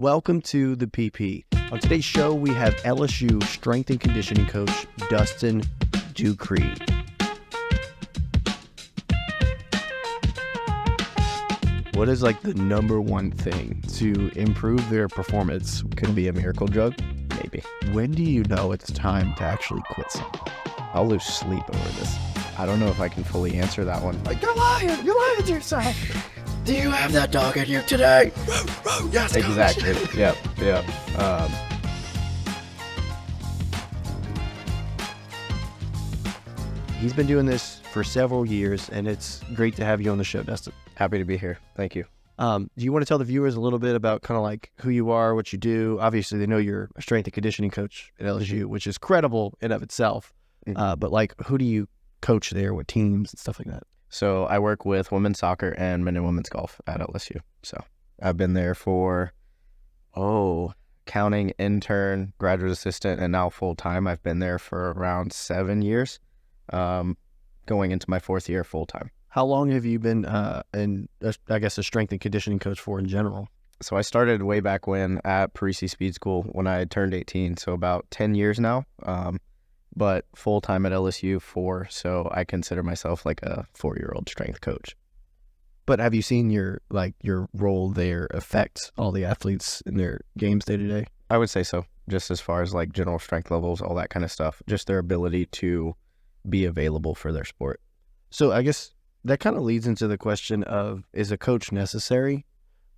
Welcome to the PP. On today's show, we have LSU Strength and Conditioning coach Double D Ducree. What is like the number one thing to improve their performance? Could be a miracle drug, maybe. When do you know it's time to actually quit something? I'll lose sleep over this. I don't know if I can fully answer that one. Like, you're lying to yourself. Do you have that dog in you today? Yes, exactly. Yep. He's been doing this for several years, and it's great to have you on the show, Dustin. Happy to be here. Thank you. Do you want to tell the viewers a little bit about kind of like who you are, what you do? Obviously, they know you're a strength and conditioning coach at LSU, which is credible in of itself. But like, who do you coach there? What teams and stuff like that? So I work with women's soccer and men and women's golf at LSU. So I've been there for, counting intern, graduate assistant, and now full-time. I've been there for around 7 years, going into my fourth year full-time. How long have you been, a strength and conditioning coach for in general? So I started way back when at Parisi Speed School when I turned 18, so about 10 years now. But full-time at LSU 4, so I consider myself like a 4-year-old strength coach. But have you seen your role there affect all the athletes in their games day to day? I would say so, just as far as like general strength levels, all that kind of stuff, just their ability to be available for their sport. So I guess that kind of leads into the question of, is a coach necessary?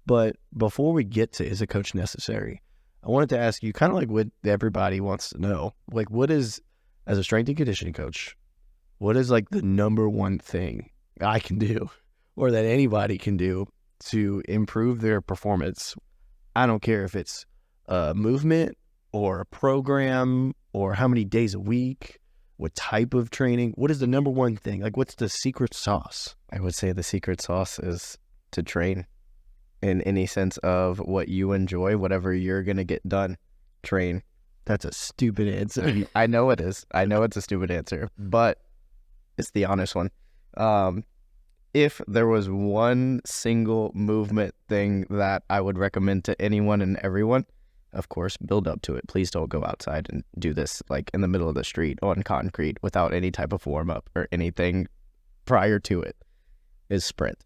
But before we get to is a coach necessary, I wanted to ask you kind of like what everybody wants to know. Like, what is, as a strength and conditioning coach, what is like the number one thing I can do or that anybody can do to improve their performance? I don't care if it's a movement or a program or how many days a week, what type of training. What is the number one thing? Like, what's the secret sauce? I would say the secret sauce is to train in any sense of what you enjoy, whatever you're going to get done, train. That's a stupid answer. I know it is. I know it's a stupid answer, but it's the honest one. If there was one single movement thing that I would recommend to anyone and everyone, of course, build up to it. Please don't go outside and do this like in the middle of the street on concrete without any type of warm-up or anything prior to it, is sprint.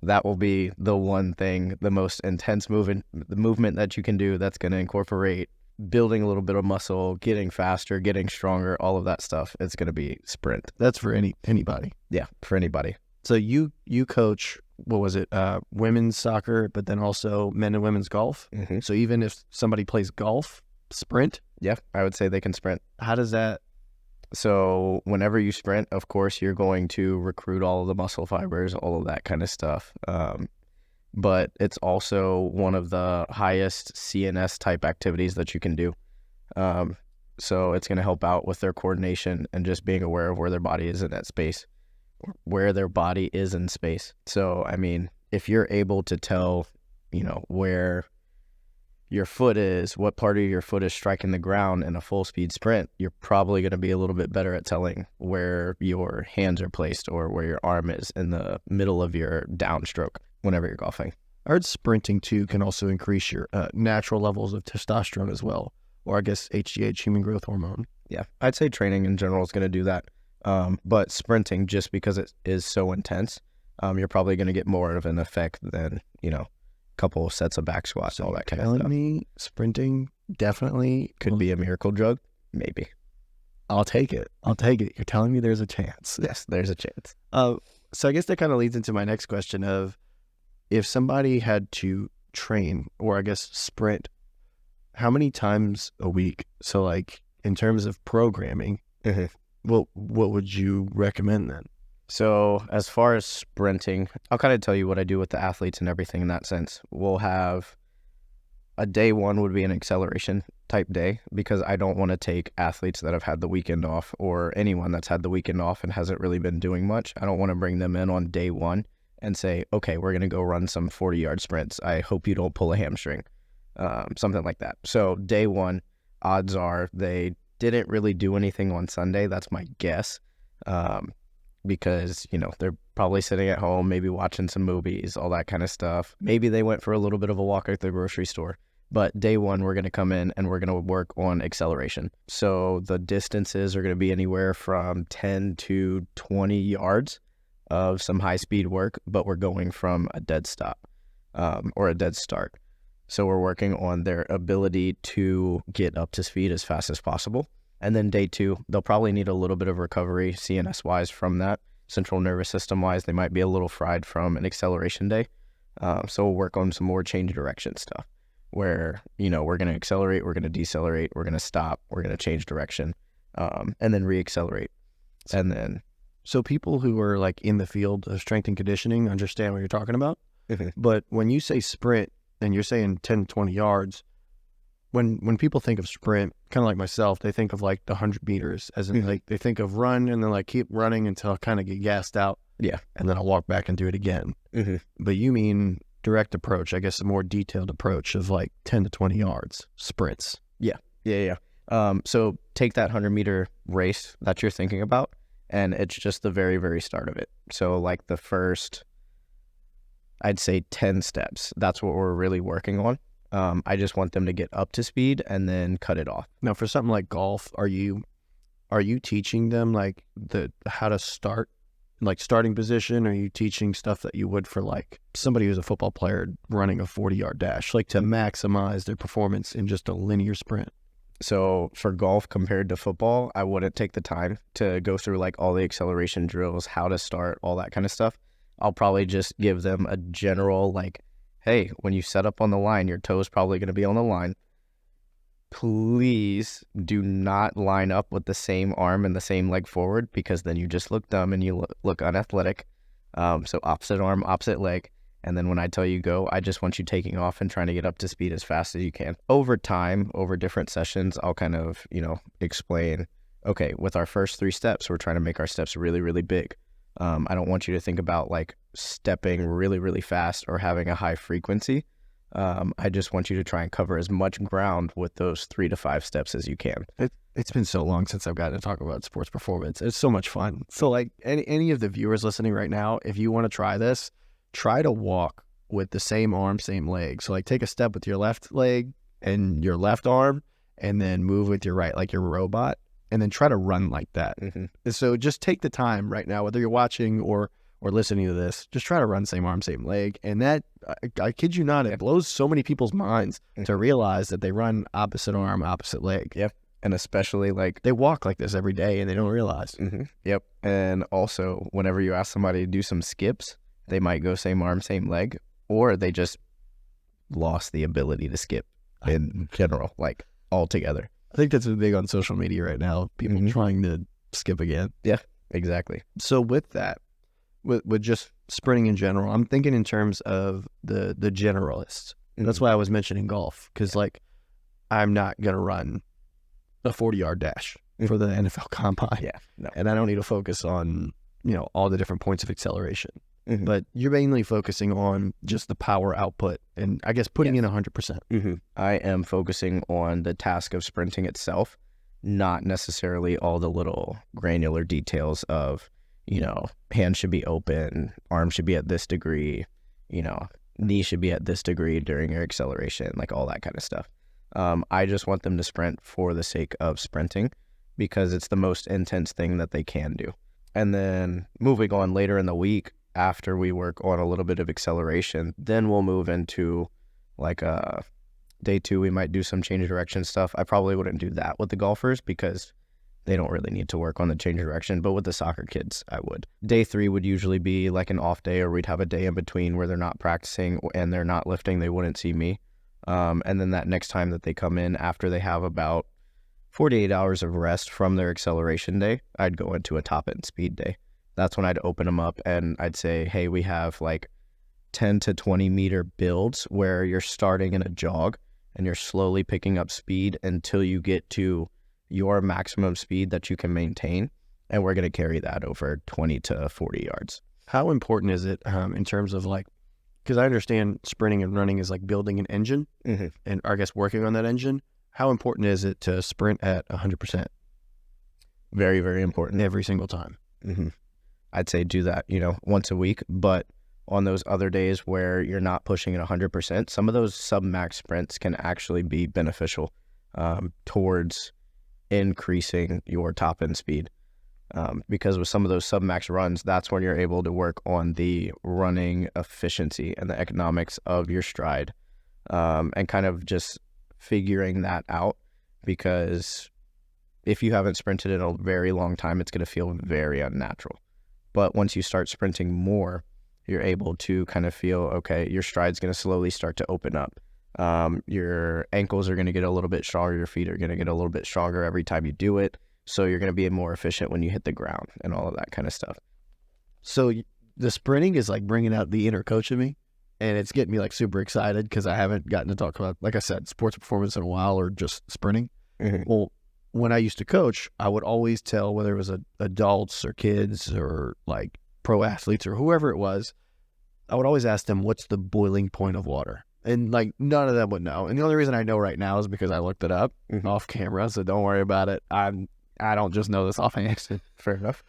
That will be the one thing, the most intense movement that you can do that's going to incorporate building a little bit of muscle, getting faster, getting stronger, all of that stuff. It's going to be sprint. That's for anybody. Yeah, for anybody. So you coach, what was it, women's soccer, but then also men and women's golf. Mm-hmm. So even if somebody plays golf, sprint? Yeah, I would say they can sprint. How does that? So whenever you sprint, of course, you're going to recruit all of the muscle fibers, all of that kind of stuff. But it's also one of the highest CNS type activities that you can do. So it's going to help out with their coordination and just being aware of where their body is in that space, where their body is in space. So, I mean, if you're able to tell, where your foot is, what part of your foot is striking the ground in a full speed sprint, you're probably going to be a little bit better at telling where your hands are placed or where your arm is in the middle of your downstroke whenever you're golfing. I heard sprinting too can also increase your natural levels of testosterone as well, or I guess HGH, human growth hormone. Yeah, I'd say training in general is going to do that. But sprinting, just because it is so intense, you're probably going to get more of an effect than, a couple of sets of back squats, all that kind of stuff. Telling me sprinting definitely could be a miracle drug? Maybe. I'll take it. You're telling me there's a chance. Yes, there's a chance. So I guess that kind of leads into my next question of, if somebody had to train, or I guess sprint, how many times a week? So like in terms of programming, what would you recommend then? So as far as sprinting, I'll kind of tell you what I do with the athletes and everything in that sense. We'll have a day one would be an acceleration type day, because I don't want to take athletes that have had the weekend off, or anyone that's had the weekend off and hasn't really been doing much. I don't want to bring them in on day one and say, okay, we're going to go run some 40-yard sprints. I hope you don't pull a hamstring, something like that. So day one, odds are they didn't really do anything on Sunday. That's my guess, because, they're probably sitting at home, maybe watching some movies, all that kind of stuff. Maybe they went for a little bit of a walk at the grocery store. But day one, we're going to come in and we're going to work on acceleration. So the distances are going to be anywhere from 10 to 20 yards of some high-speed work, but we're going from a dead stop or a dead start. So we're working on their ability to get up to speed as fast as possible. And then day two, they'll probably need a little bit of recovery CNS-wise from that. Central nervous system-wise, they might be a little fried from an acceleration day. So we'll work on some more change direction stuff where, we're going to accelerate, we're going to decelerate, we're going to stop, we're going to change direction, and then reaccelerate. And then... So people who are like in the field of strength and conditioning understand what you're talking about. But when you say sprint and you're saying 10, 20 yards, when people think of sprint, kind of like myself, they think of like the 100 meters, as in like they think of run and then like keep running until I kind of get gassed out. Yeah. And then I'll walk back and do it again. But you mean direct approach, I guess a more detailed approach of like 10 to 20 yards sprints. Yeah. So take that 100-meter race that you're thinking about, and it's just the very, very start of it. So like the first, I'd say 10 steps, that's what we're really working on. I just want them to get up to speed and then cut it off. Now for something like golf, are you teaching them like how to start, like starting position? Are you teaching stuff that you would for like somebody who's a football player running a 40-yard dash, like to maximize their performance in just a linear sprint? So for golf compared to football, I wouldn't take the time to go through like all the acceleration drills, how to start, all that kind of stuff. I'll probably just give them a general like, hey, when you set up on the line, your toe's probably going to be on the line. Please do not line up with the same arm and the same leg forward, because then you just look dumb and you look unathletic. So opposite arm, opposite leg. And then when I tell you go, I just want you taking off and trying to get up to speed as fast as you can. Over time, over different sessions, I'll kind of, explain, okay, with our first 3 steps, we're trying to make our steps really, really big. I don't want you to think about like stepping really, really fast or having a high frequency. I just want you to try and cover as much ground with those 3 to 5 steps as you can. It's been so long since I've gotten to talk about sports performance. It's so much fun. So like any of the viewers listening right now, if you want to try this, try to walk with the same arm, same leg. So like take a step with your left leg and your left arm, and then move with your right, like your robot, and then try to run like that. So just take the time right now, whether you're watching or listening to this, just try to run same arm, same leg. And that, I kid you not, it blows so many people's minds to realize that they run opposite arm, opposite leg. Yep. And especially like they walk like this every day and they don't realize. Yep. And also whenever you ask somebody to do some skips, they might go same arm, same leg, or they just lost the ability to skip in general, like altogether. I think that's big on social media right now, people trying to skip again. Yeah, exactly. So with that, with just sprinting in general, I'm thinking in terms of the generalists. That's why I was mentioning golf, because like I'm not going to run a 40-yard dash for the NFL Combine. Yeah, no. And I don't need to focus on, all the different points of acceleration. But you're mainly focusing on just the power output and I guess putting in 100%. I am focusing on the task of sprinting itself, not necessarily all the little granular details of, hand should be open, arm should be at this degree, knee should be at this degree during your acceleration, like all that kind of stuff. I just want them to sprint for the sake of sprinting because it's the most intense thing that they can do. And then moving on later in the week, after we work on a little bit of acceleration, then we'll move into like day 2, we might do some change direction stuff. I probably wouldn't do that with the golfers because they don't really need to work on the change direction, but with the soccer kids, I would. Day 3 would usually be like an off day, or we'd have a day in between where they're not practicing and they're not lifting. They wouldn't see me. And then that next time that they come in after they have about 48 hours of rest from their acceleration day, I'd go into a top end speed day. That's when I'd open them up and I'd say, hey, we have like 10 to 20 meter builds where you're starting in a jog and you're slowly picking up speed until you get to your maximum speed that you can maintain. And we're going to carry that over 20 to 40 yards. How important is it in terms of like, because I understand sprinting and running is like building an engine and I guess working on that engine. How important is it to sprint at 100%? Very, very important. Every single time. I'd say do that, once a week, but on those other days where you're not pushing it 100%, some of those sub-max sprints can actually be beneficial towards increasing your top end speed. Because with some of those sub-max runs, that's when you're able to work on the running efficiency and the economics of your stride, and kind of just figuring that out. Because if you haven't sprinted in a very long time, it's going to feel very unnatural. But once you start sprinting more, you're able to kind of feel, okay, your stride's going to slowly start to open up. Your ankles are going to get a little bit stronger. Your feet are going to get a little bit stronger every time you do it. So you're going to be more efficient when you hit the ground and all of that kind of stuff. So the sprinting is like bringing out the inner coach in me, and it's getting me like super excited because I haven't gotten to talk about, like I said, sports performance in a while or just sprinting. Well, when I used to coach, I would always tell, whether it was adults or kids or like pro athletes or whoever it was, I would always ask them, what's the boiling point of water? And like none of them would know. And the only reason I know right now is because I looked it up off camera, so don't worry about it. I don't just know this offhand. Fair enough.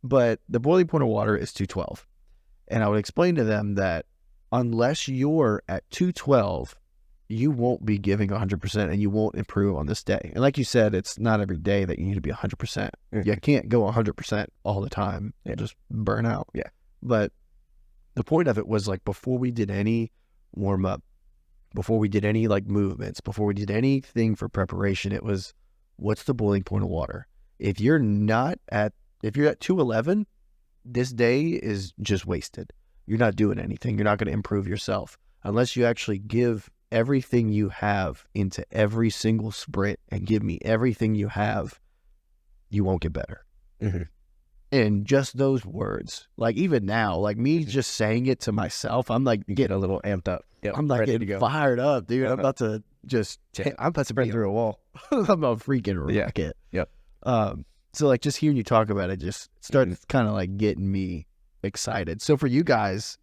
But the boiling point of water is 212. And I would explain to them that unless you're at 212, you won't be giving 100% and you won't improve on this day. And like you said, it's not every day that you need to be 100%. You can't go 100% all the time and just burn out. Yeah. But the point of it was like before we did any warm up, before we did any like movements, before we did anything for preparation, it was, what's the boiling point of water? If you're at 211, this day is just wasted. You're not doing anything. You're not going to improve yourself unless you actually give everything you have into every single sprint and give me everything you have. You won't get better. And just those words, like even now, like me just saying it to myself, I'm like getting a little amped up. Yep, I'm like getting fired up, dude. I'm about to I'm about to sprint through a wall. I'm a freaking rocket. Yep. So like just hearing you talk about it just started kind of like getting me excited. So for you guys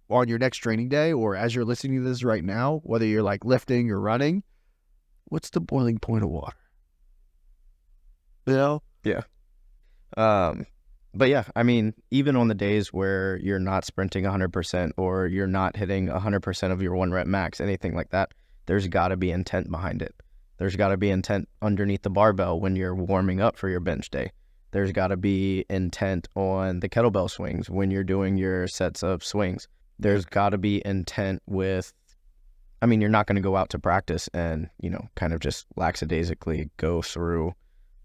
on your next training day or as you're listening to this right now, whether you're like lifting or running, what's the boiling point of water? You know? Yeah. But yeah, I mean, even on the days where you're not sprinting 100% or you're not hitting 100% of your 1 rep max, anything like that, there's got to be intent behind it. There's got to be intent underneath the barbell when you're warming up for your bench day. There's got to be intent on the kettlebell swings when you're doing your sets of swings. There's got to be intent with, I mean, you're not going to go out to practice and, kind of just lackadaisically go through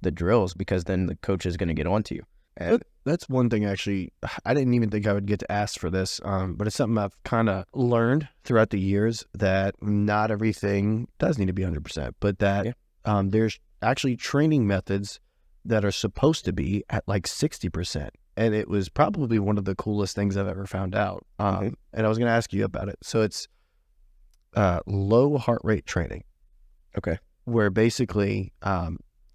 the drills because then the coach is going to get onto you. And that's one thing, actually, I didn't even think I would get to ask for this, but it's something I've kind of learned throughout the years, that not everything does need to be 100%, but that there's actually training methods that are supposed to be at like 60%. And it was probably one of the coolest things I've ever found out. And I was going to ask you about it. So it's low heart rate training. Okay. Where basically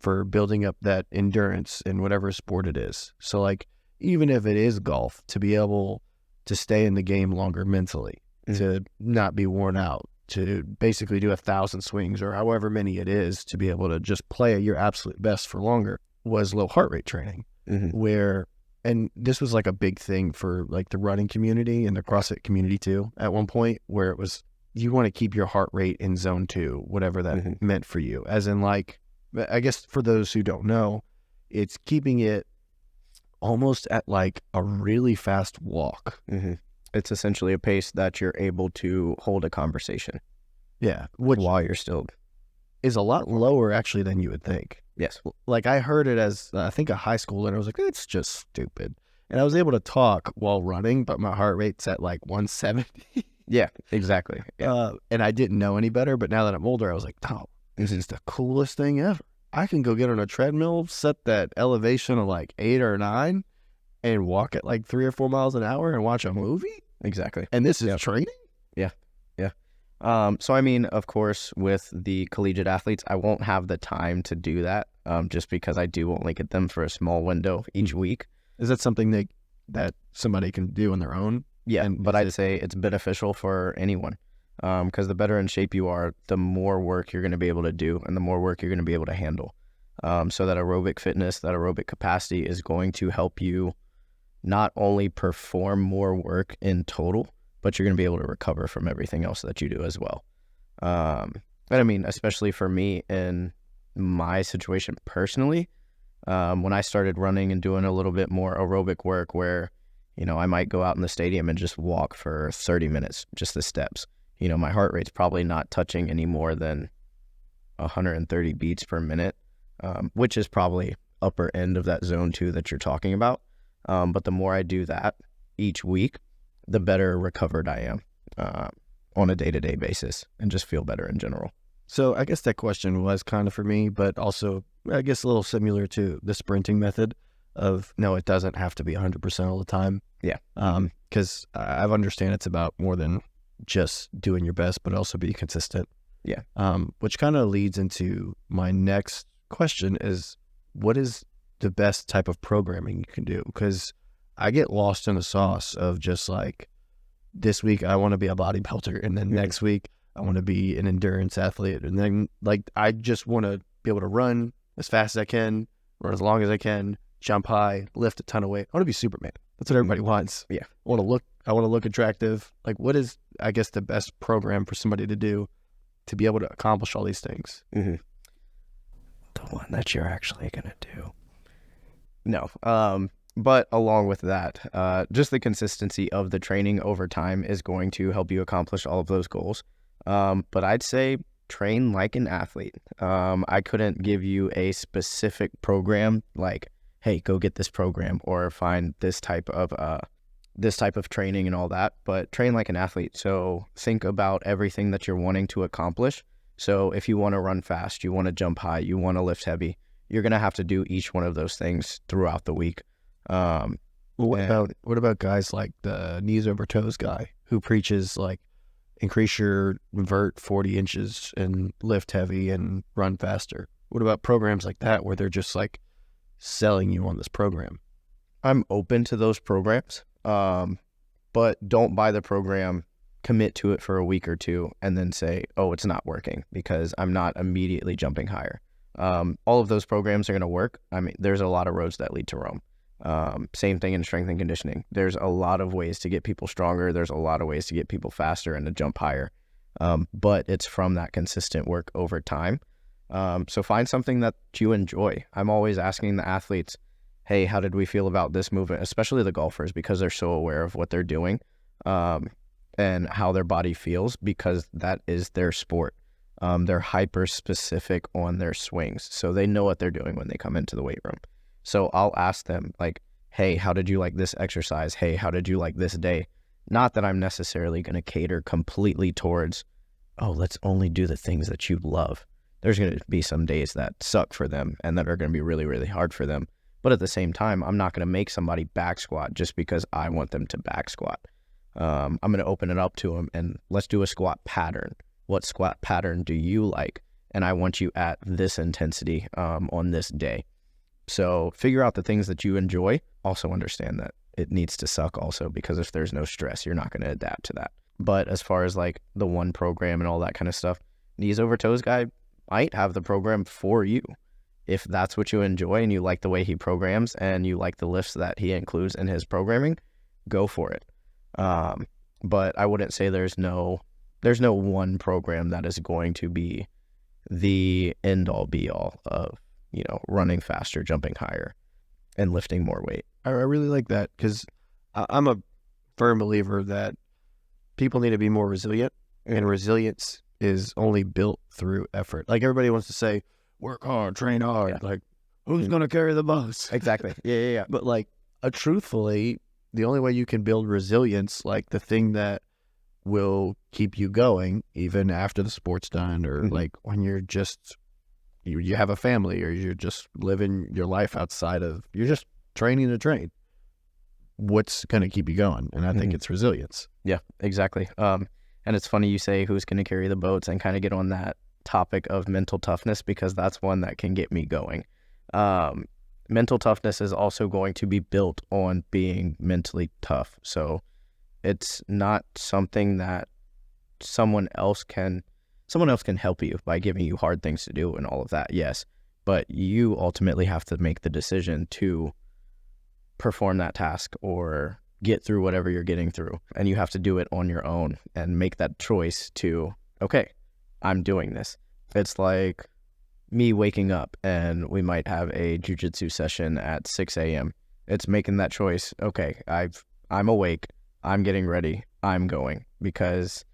for building up that endurance in whatever sport it is. So like, even if it is golf, to be able to stay in the game longer mentally, to not be worn out, to basically do 1,000 swings or however many it is, to be able to just play at your absolute best for longer, was low heart rate training. Where, and this was like a big thing for like the running community and the CrossFit community too, at one point, where it was, you want to keep your heart rate in zone 2, whatever that meant for you. As in like, I guess for those who don't know, it's keeping it almost at like a really fast walk. It's essentially a pace that you're able to hold a conversation. Yeah. Which while you're still is a lot lower actually than you would think. Yes. Like I heard it as, I think, a high schooler, and I was like, it's just stupid. And I was able to talk while running, but my heart rate's at like 170. Yeah, exactly. Yeah. And I didn't know any better, but now that I'm older, I was like, oh, this is the coolest thing ever. I can go get on a treadmill, set that elevation of like 8 or 9, and walk at like 3 or 4 miles an hour and watch a movie. Exactly. And this is training? Yeah. So, I mean, of course, with the collegiate athletes, I won't have the time to do that just because I do only get them for a small window each week. Is that something that somebody can do on their own? Yeah, but I'd say it's beneficial for anyone because the better in shape you are, the more work you're going to be able to do and the more work you're going to be able to handle. So that aerobic fitness, that aerobic capacity is going to help you not only perform more work in total, but you're going to be able to recover from everything else that you do as well. And I mean, especially for me in my situation personally, when I started running and doing a little bit more aerobic work where, I might go out in the stadium and just walk for 30 minutes, just the steps. My heart rate's probably not touching any more than 130 beats per minute, which is probably upper end of that zone 2 that you're talking about. But the more I do that each week, the better recovered I am on a day-to-day basis and just feel better in general. So I guess that question was kind of for me, but also I guess a little similar to the sprinting method of, no, it doesn't have to be 100% all the time. Yeah. Because I understand it's about more than just doing your best, but also be consistent. Yeah. Which kind of leads into my next question is, what is the best type of programming you can do? Because I get lost in the sauce of just like, this week I want to be a bodybuilder, and then next week I want to be an endurance athlete, and then like I just want to be able to run as fast as I can, run as long as I can, jump high, lift a ton of weight. I want to be Superman. That's what everybody wants. Yeah. I want to look attractive. Like, what is, I guess, the best program for somebody to do to be able to accomplish all these things? Mm-hmm. The one that you're actually going to do. No. But along with that, just the consistency of the training over time is going to help you accomplish all of those goals. But I'd say train like an athlete. I couldn't give you a specific program like, hey, go get this program or find this type of training and all that, but train like an athlete. So think about everything that you're wanting to accomplish. So if you want to run fast, you want to jump high, you want to lift heavy, you're going to have to do each one of those things throughout the week. What about guys like the knees over toes guy who preaches like increase your vert 40 inches and lift heavy and run faster? What about programs like that where they're just like selling you on this program? I'm open to those programs, but don't buy the program, commit to it for a week or two, and then say, oh, it's not working because I'm not immediately jumping higher. All of those programs are going to work. I mean, there's a lot of roads that lead to Rome. Same thing in strength and conditioning. There's a lot of ways to get people stronger. There's a lot of ways to get people faster and to jump higher. But it's from that consistent work over time. So find something that you enjoy. I'm always asking the athletes, hey, how did we feel about this movement? Especially the golfers, because they're so aware of what they're doing, and how their body feels, because that is their sport. They're hyper specific on their swings. So they know what they're doing when they come into the weight room. So I'll ask them like, hey, how did you like this exercise? Hey, how did you like this day? Not that I'm necessarily going to cater completely towards, oh, let's only do the things that you love. There's going to be some days that suck for them and that are going to be really, really hard for them. But at the same time, I'm not going to make somebody back squat just because I want them to back squat. I'm going to open it up to them and let's do a squat pattern. What squat pattern do you like? And I want you at this intensity on this day. So figure out the things that you enjoy. Also understand that it needs to suck also, because if there's no stress, you're not going to adapt to that. But as far as like the one program and all that kind of stuff, knees over toes guy might have the program for you. If that's what you enjoy and you like the way he programs and you like the lifts that he includes in his programming, go for it. But I wouldn't say there's no one program that is going to be the end all be all of, running faster, jumping higher, and lifting more weight. I really like that, because I'm a firm believer that people need to be more resilient, and resilience is only built through effort. Like everybody wants to say, work hard, train hard. Yeah. Like, who's going to carry the bus? Exactly. Yeah. But like, truthfully, the only way you can build resilience, like the thing that will keep you going even after the sport's done, or like when you're just, you have a family, or you're just living your life outside of, you're just training to train. What's going to keep you going? And I think it's resilience. Yeah, exactly. And it's funny you say who's going to carry the boats, and kind of get on that topic of mental toughness, because that's one that can get me going. Mental toughness is also going to be built on being mentally tough. So it's not something that someone else can help you by giving you hard things to do and all of that. Yes. But you ultimately have to make the decision to perform that task or get through whatever you're getting through. And you have to do it on your own and make that choice to, okay, I'm doing this. It's like me waking up and we might have a jujitsu session at 6 a.m. It's making that choice. Okay, I'm awake. I'm getting ready. I'm going, because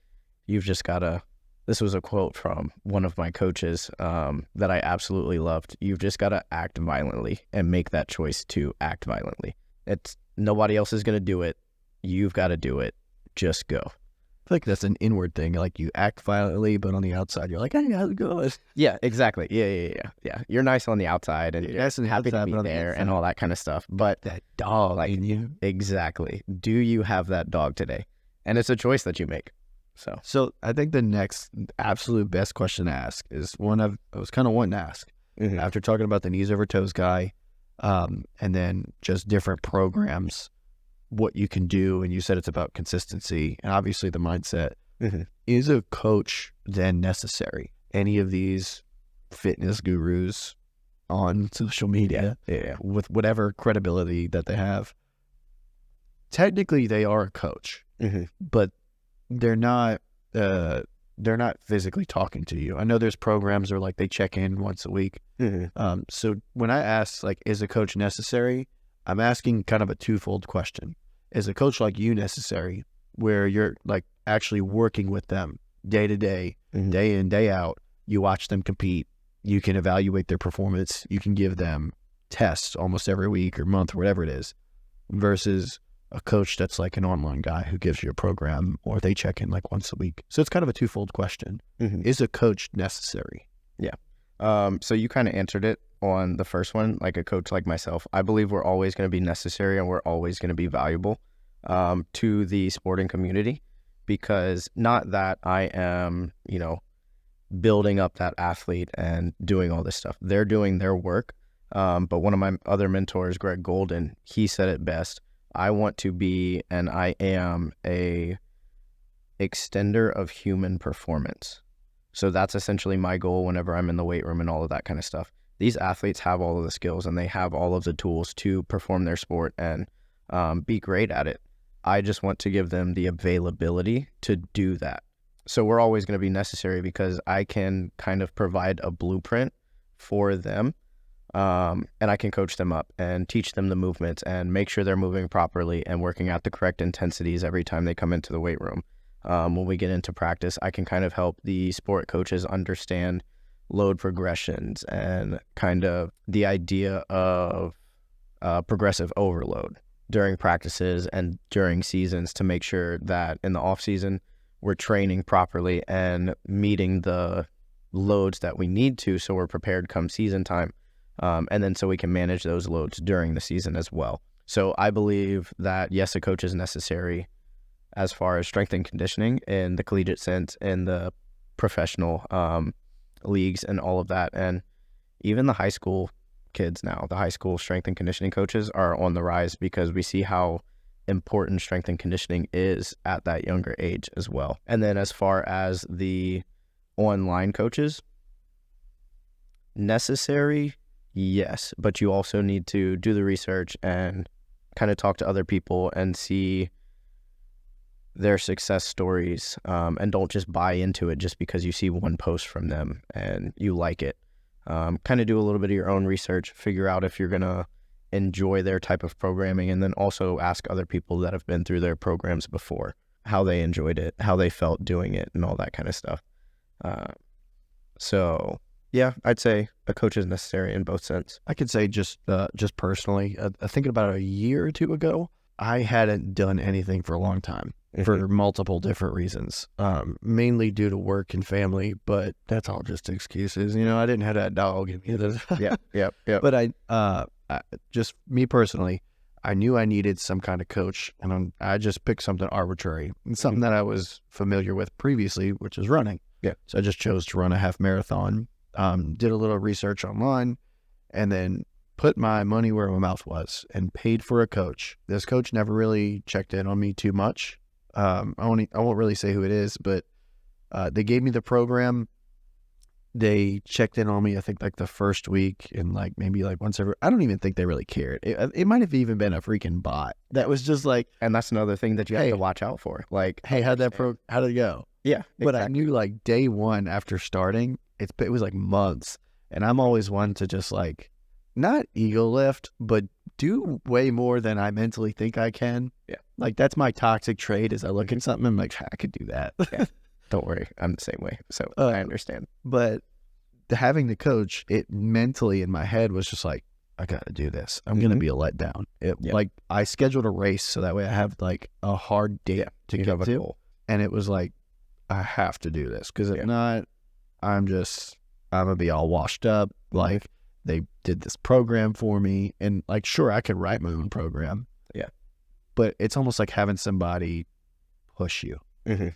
you've just got to, this was a quote from one of my coaches that I absolutely loved. You've just got to act violently and make that choice to act violently. It's nobody else is going to do it. You've got to do it. Just go. I feel like that's an inward thing. Like you act violently, but on the outside, you're like, hey, how's it going? Yeah, exactly. Yeah. You're nice on the outside and you're nice and happy to outside, be but on the there inside, and all that kind of stuff. But that dog in you. exactly. Do you have that dog today? And it's a choice that you make. So I think the next absolute best question to ask is one I was kind of wanting to ask. Mm-hmm. After talking about the knees over toes guy, and then just different programs, what you can do, and you said it's about consistency and obviously the mindset. Mm-hmm. Is a coach then necessary? Any of these fitness gurus on social media, with whatever credibility that they have, technically they are a coach, but they're not physically talking to you. I know there's programs where like they check in once a week. So when I ask like, is a coach necessary? I'm asking kind of a twofold question. Is a coach like you necessary, where you're like actually working with them day to day, day in, day out? You watch them compete. You can evaluate their performance. You can give them tests almost every week or month or whatever it is, versus a coach that's like an online guy who gives you a program, or they check in like once a week. So it's kind of a twofold question. Is a coach necessary? Yeah. So you kind of answered it on the first one, like a coach like myself. I believe we're always going to be necessary and we're always going to be valuable to the sporting community, because not that I am, building up that athlete and doing all this stuff. They're doing their work. But one of my other mentors, Greg Golden, he said it best. I want to be, and I am, a extender of human performance. So that's essentially my goal whenever I'm in the weight room and all of that kind of stuff. These athletes have all of the skills and they have all of the tools to perform their sport and be great at it. I just want to give them the availability to do that. So we're always going to be necessary because I can kind of provide a blueprint for them. And I can coach them up and teach them the movements and make sure they're moving properly and working out the correct intensities every time they come into the weight room. When we get into practice, I can kind of help the sport coaches understand load progressions and kind of the idea of progressive overload during practices and during seasons, to make sure that in the off season we're training properly and meeting the loads that we need to, so we're prepared come season time. And then so we can manage those loads during the season as well. So I believe that, yes, a coach is necessary as far as strength and conditioning in the collegiate sense, in the professional leagues and all of that. And even the high school kids now, the high school strength and conditioning coaches are on the rise, because we see how important strength and conditioning is at that younger age as well. And then as far as the online coaches, necessary, yes, but you also need to do the research and kind of talk to other people and see their success stories, and don't just buy into it just because you see one post from them and you like it. Kind of do a little bit of your own research, figure out if you're going to enjoy their type of programming, and then also ask other people that have been through their programs before how they enjoyed it, how they felt doing it, and all that kind of stuff. So yeah, I'd say a coach is necessary in both sense. I could say just personally, thinking about a year or two ago, I hadn't done anything for a long time for multiple different reasons, mainly due to work and family, but that's all just excuses. I didn't have that dog in me. Yeah. But I just me personally, I knew I needed some kind of coach, and I just picked something arbitrary, and something that I was familiar with previously, which is running. Yeah. So I just chose to run a half marathon, did a little research online, and then put my money where my mouth was and paid for a coach. This coach never really checked in on me too much. I won't really say who it is, but they gave me the program. they checked in on me, I think like the first week and like maybe like once every, I don't even think they really cared. It might have even been a freaking bot that was just like, And that's another thing that you have Hey. to watch out for. Like, hey, how did it go? Yeah, But I exactly. knew like day one after starting, it was like months. And I'm always one to just like, not ego lift, but do way more than I mentally think I can. Yeah. Like that's my toxic trait is I look at something, I'm like, I could do that. Yeah. Don't worry, I'm the same way. So I understand. But having the coach, it mentally in my head was just like, I got to do this. I'm going to be a letdown. Like I scheduled a race so that way I have like a hard date to get to. Goal. And it was like, I have to do this because if not, I'm going to be all washed up. Like they did this program for me and like, sure, I could write my own program. Yeah. But it's almost like having somebody push you. Mm-hmm.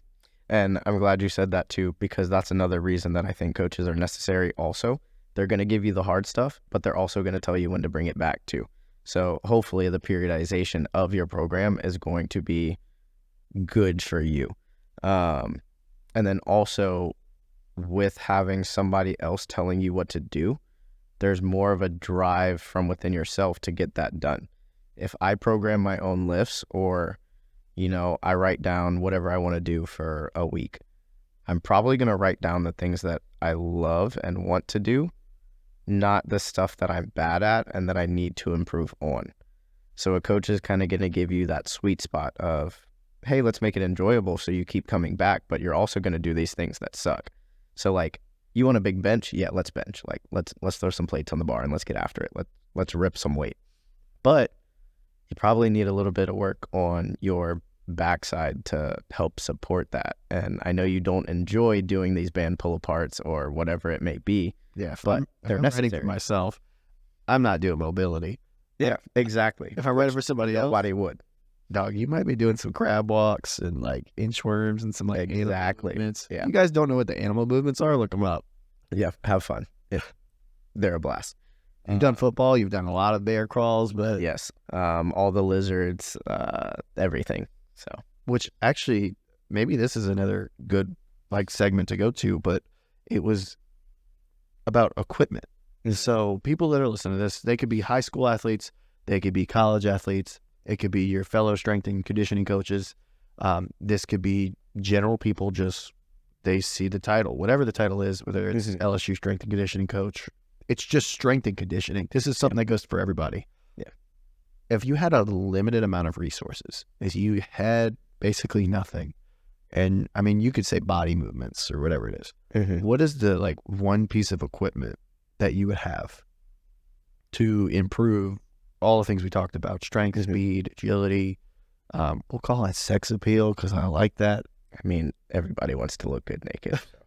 And I'm glad you said that too, because that's another reason that I think coaches are necessary also. They're going to give you the hard stuff, but they're also going to tell you when to bring it back too. So hopefully the periodization of your program is going to be good for you. And then also with having somebody else telling you what to do, there's more of a drive from within yourself to get that done. If I program my own lifts or I write down whatever I want to do for a week, I'm probably going to write down the things that I love and want to do, not the stuff that I'm bad at and that I need to improve on. So a coach is kind of going to give you that sweet spot of, hey, let's make it enjoyable so you keep coming back, but you're also going to do these things that suck. So like, you want a big bench? Yeah, let's bench. Like, let's throw some plates on the bar and let's get after it. Let's rip some weight. But you probably need a little bit of work on your backside to help support that. And I know you don't enjoy doing these band pull aparts or whatever it may be. Yeah, but they're necessary. For myself, I'm not doing mobility. Yeah, exactly. If I'm ready for somebody else, nobody would. Dog, you might be doing some crab walks and like inchworms and some like exactly. movements. Yeah. You guys don't know what the animal movements are? Look them up. Yeah, have fun. They're a blast. You've done football. You've done a lot of bear crawls, but yes, all the lizards, everything. So, which actually, maybe this is another good like segment to go to, but it was about equipment. And so people that are listening to this, they could be high school athletes, they could be college athletes, it could be your fellow strength and conditioning coaches. This could be general people, just they see the title, whatever the title is, whether it's LSU Strength and Conditioning coach. It's just strength and conditioning. This is something that goes for everybody. Yeah. If you had a limited amount of resources, if you had basically nothing, and I mean, you could say body movements or whatever it is, what is the like one piece of equipment that you would have to improve all the things we talked about, strength, speed, agility, we'll call that sex appeal because I like that. I mean, everybody wants to look good naked. So.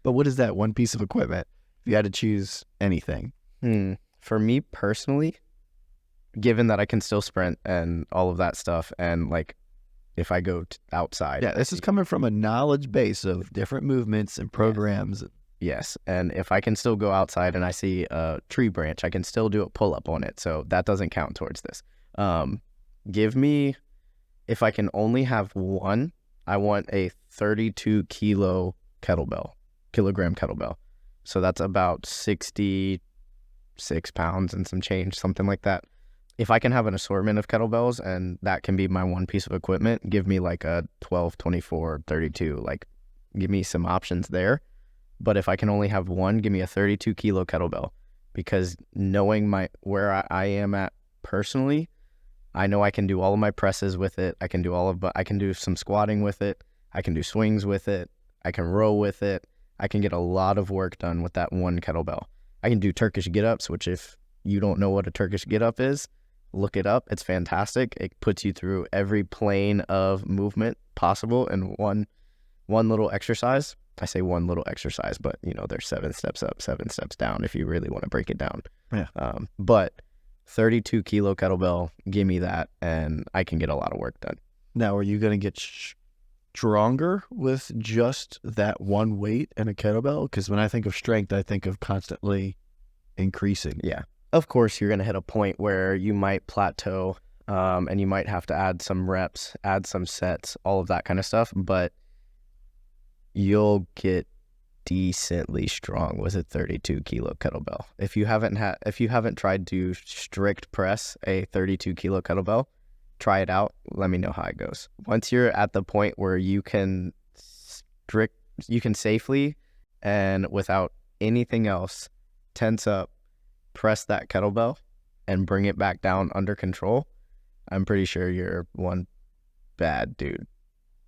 But what is that one piece of equipment if you had to choose anything? For me personally, given that I can still sprint and all of that stuff, and like if I go outside. Yeah, this is coming from a knowledge base of different movements and programs. Yes, and if I can still go outside and I see a tree branch, I can still do a pull-up on it, so that doesn't count towards this. Give me, if I can only have one, I want a 32 kilogram kettlebell. So that's about 66 pounds and some change, something like that. If I can have an assortment of kettlebells and that can be my one piece of equipment, give me like a 12, 24, 32, like give me some options there. But if I can only have one, give me a 32 kilo kettlebell, because knowing where I am at personally, I know I can do all of my presses with it. I can do some squatting with it. I can do swings with it. I can row with it. I can get a lot of work done with that one kettlebell. I can do Turkish get-ups, which if you don't know what a Turkish get-up is, look it up. It's fantastic. It puts you through every plane of movement possible in one little exercise. I say one little exercise, but there's 7 steps up, 7 steps down if you really want to break it down. Yeah. But 32 kilo kettlebell, give me that, and I can get a lot of work done. Now, are you going to get stronger with just that one weight and a kettlebell? Because when I think of strength, I think of constantly increasing. Yeah. Of course, you're going to hit a point where you might plateau, and you might have to add some reps, add some sets, all of that kind of stuff, but you'll get decently strong with a 32 kilo kettlebell. If you haven't tried to strict press a 32 kilo kettlebell, try it out. Let me know how it goes. Once you're at the point where you can safely and without anything else tense up, press that kettlebell and bring it back down under control, I'm pretty sure you're one bad dude.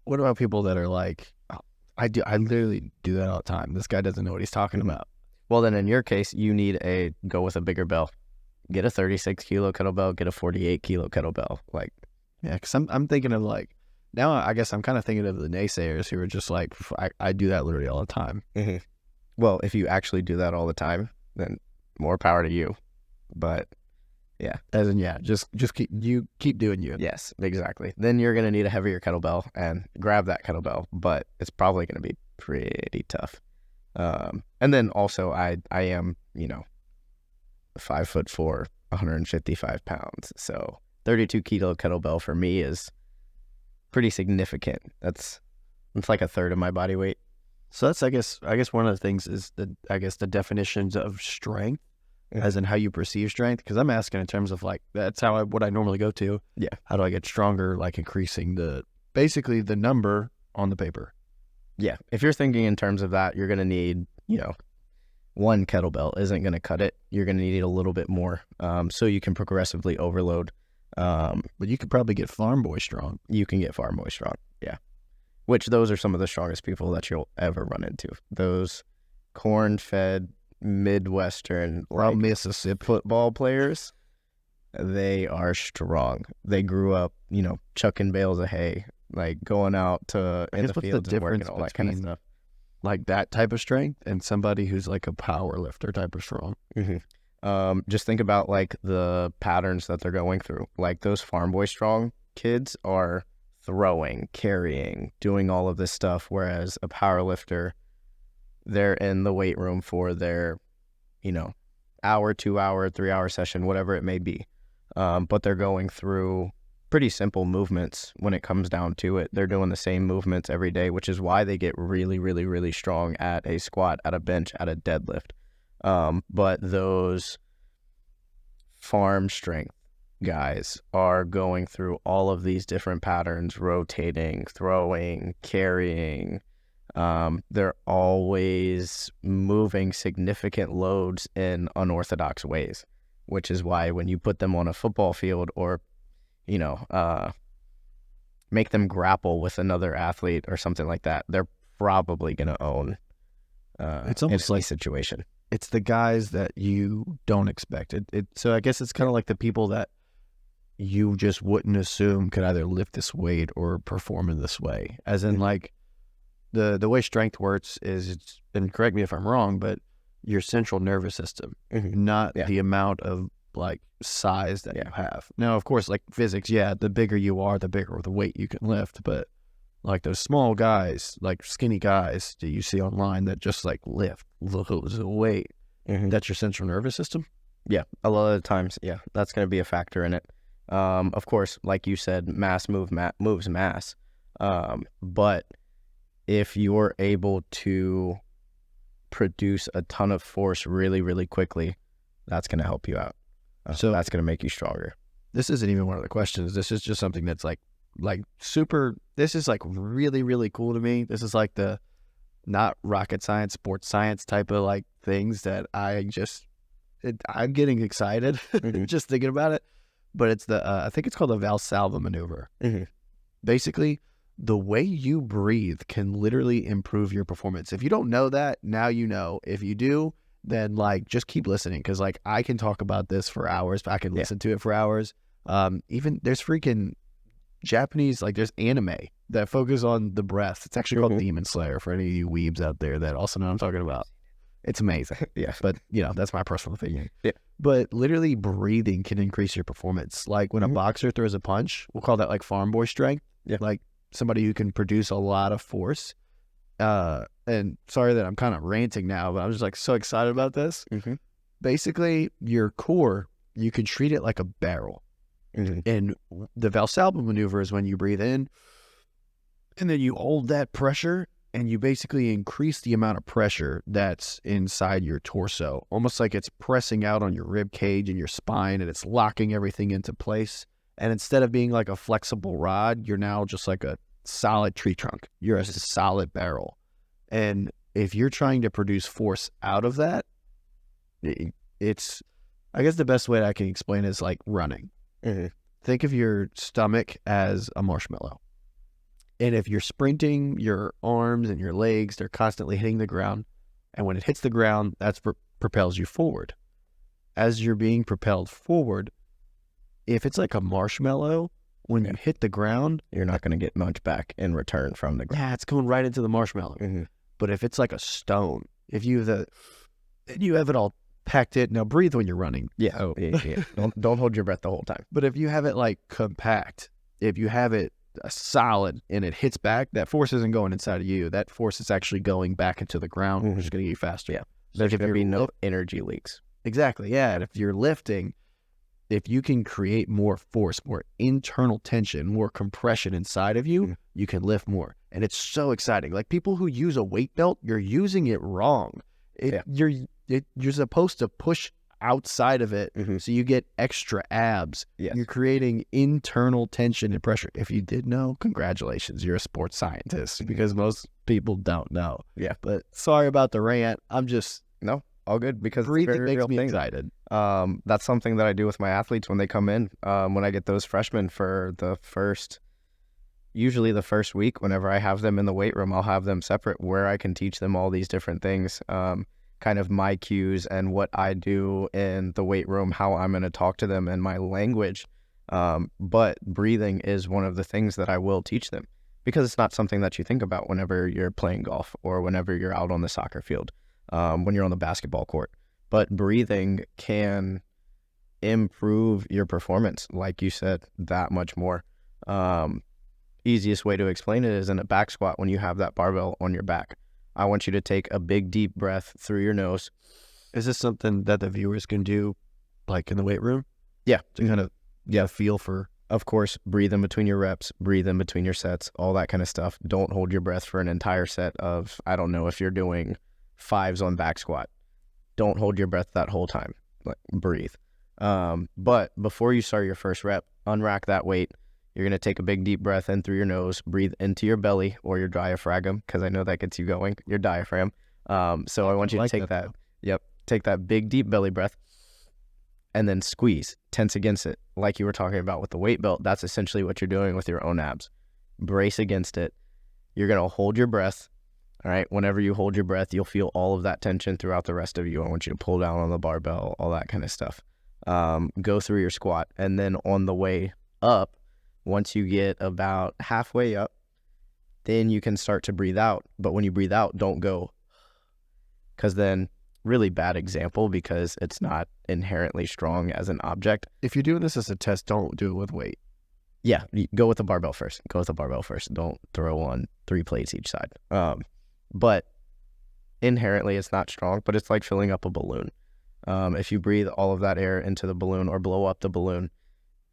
What about people that are like, oh, I literally do that all the time. This guy doesn't know what he's talking about. Well, then in your case, you need go with a bigger bell. Get a 36 kilo kettlebell, get a 48 kilo kettlebell. Like, yeah, because I'm thinking of like, now I guess I'm kind of thinking of the naysayers who are just like, I do that literally all the time. Mm-hmm. Well, if you actually do that all the time, then more power to you. But yeah, as in, yeah, just keep doing you. Yes, exactly. Then you're gonna need a heavier kettlebell and grab that kettlebell, but it's probably gonna be pretty tough. And then also, I am 5'4", 155 pounds, so 32 kilo kettlebell for me is pretty significant. It's like a third of my body weight. So that's I guess one of the things is the definitions of strength, as in how you perceive strength. Because I'm asking in terms of like, that's what I normally go to. Yeah. How do I get stronger? Like increasing basically the number on the paper. Yeah. If you're thinking in terms of that, you're gonna need one kettlebell isn't gonna cut it. You're gonna need a little bit more, so you can progressively overload. But you could probably get farm boy strong. You can get farm boy strong. Yeah. Which those are some of the strongest people that you'll ever run into. Those corn-fed Midwestern Mississippi football players, they are strong. They grew up, chucking bales of hay, like going out to in the fields and working all that kind of stuff. Like that type of strength and somebody who's like a power lifter type of strong. Mm-hmm. Just think about like the patterns that they're going through. Like those farm boy strong kids are throwing, carrying, doing all of this stuff, whereas a power lifter, they're in the weight room for their, hour, 2 hour, 3 hour session, whatever it may be. But they're going through pretty simple movements when it comes down to it. They're doing the same movements every day, which is why they get really, really, really strong at a squat, at a bench, at a deadlift. But those farm strength guys are going through all of these different patterns, rotating, throwing, carrying. They're always moving significant loads in unorthodox ways, which is why when you put them on a football field or, make them grapple with another athlete or something like that, they're probably going to own it's almost like situation. It's the guys that you don't expect. So I guess it's kind of like the people that you just wouldn't assume could either lift this weight or perform in this way. As in, like, the way strength works is, and correct me if I'm wrong, but your central nervous system, not the amount of like size that you have. Now, of course, like physics, the bigger you are, the bigger the weight you can lift. But like those small guys, like skinny guys that you see online that just like lift loads of weight, that's your central nervous system. Yeah, a lot of the times, that's going to be a factor in it. Of course, like you said, mass moves mass. But if you're able to produce a ton of force really, really quickly, that's going to help you out. So that's going to make you stronger. This isn't even one of the questions. This is just something that's like super, this is like really, really cool to me. This is like the not rocket science, sports science type of like things that I'm getting excited just thinking about it. But it's I think it's called the Valsalva maneuver. Basically, the way you breathe can literally improve your performance. If you don't know that, now you know. If you do, then like just keep listening, because like I can talk about this for hours. I can listen to it for hours. Even there's freaking Japanese, like there's anime that focus on the breath. It's actually called Demon Slayer for any of you weebs out there that also know what I'm talking about. It's amazing. But that's my personal opinion. But literally breathing can increase your performance. Like when a boxer throws a punch, we'll call that like farm boy strength. Like somebody who can produce a lot of force. And sorry that I'm kind of ranting now, but I'm just like so excited about this. Basically, your core, you can treat it like a barrel. And the Valsalva maneuver is when you breathe in and then you hold that pressure and you basically increase the amount of pressure that's inside your torso, almost like it's pressing out on your rib cage and your spine, and it's locking everything into place. And instead of being like a flexible rod, you're now just like a solid tree trunk. You're a solid barrel. And if you're trying to produce force out of that, it's, I guess the best way that I can explain it is like running. Think of your stomach as a marshmallow. And if you're sprinting, your arms and your legs, they're constantly hitting the ground. And when it hits the ground, that's propels you forward. As you're being propelled forward, if it's like a marshmallow, when you hit the ground, you're not going to get much back in return from the ground. Yeah, it's going right into the marshmallow. But if it's like a stone, if you have it all packed in. Now breathe when you're running. Yeah. Don't hold your breath the whole time. But if you have it like compact, if you have it solid and it hits back, that force isn't going inside of you. That force is actually going back into the ground, which is going to get you faster. Yeah. There's going to be no energy leaks. Exactly. Yeah. And if you're lifting, if you can create more force, more internal tension, more compression inside of you, you can lift more. And it's so exciting. Like people who use a weight belt, you're using it wrong. You're supposed to push outside of it so you get extra abs. Yes. You're creating internal tension and pressure. If you did know, congratulations. You're a sports scientist because most people don't know. Yeah. But sorry about the rant. I'm just... No, all good because breathing makes me excited. That's something that I do with my athletes when they come in. When I get those freshmen for usually the first week, whenever I have them in the weight room, I'll have them separate where I can teach them all these different things. Kind of my cues and what I do in the weight room, how I'm going to talk to them and my language. But breathing is one of the things that I will teach them because it's not something that you think about whenever you're playing golf or whenever you're out on the soccer field, when you're on the basketball court. But breathing can improve your performance, like you said, that much more. Easiest way to explain it is in a back squat when you have that barbell on your back. I want you to take a big, deep breath through your nose. Is this something that the viewers can do, like in the weight room? Yeah. To kind of feel for... Of course, breathe in between your reps, breathe in between your sets, all that kind of stuff. Don't hold your breath for an entire set of, I don't know, if you're doing 5s on back squat. Don't hold your breath that whole time. Like, breathe. But before you start your first rep, unrack that weight. You're going to take a big deep breath in through your nose, breathe into your belly or your diaphragm, because I know that gets you going, your diaphragm. So I want you to take that. Take that big deep belly breath and then squeeze, tense against it. Like you were talking about with the weight belt, that's essentially what you're doing with your own abs. Brace against it. You're going to hold your breath. All right. Whenever you hold your breath, you'll feel all of that tension throughout the rest of you. I want you to pull down on the barbell, all that kind of stuff. Go through your squat. And then on the way up, once you get about halfway up, then you can start to breathe out. But when you breathe out, don't go, because then really bad example because it's not inherently strong as an object. If you're doing this as a test, don't do it with weight. Yeah, go with the barbell first. Don't throw on 3 plates each side. But inherently it's not strong, but it's like filling up a balloon. If you breathe all of that air into the balloon or blow up the balloon,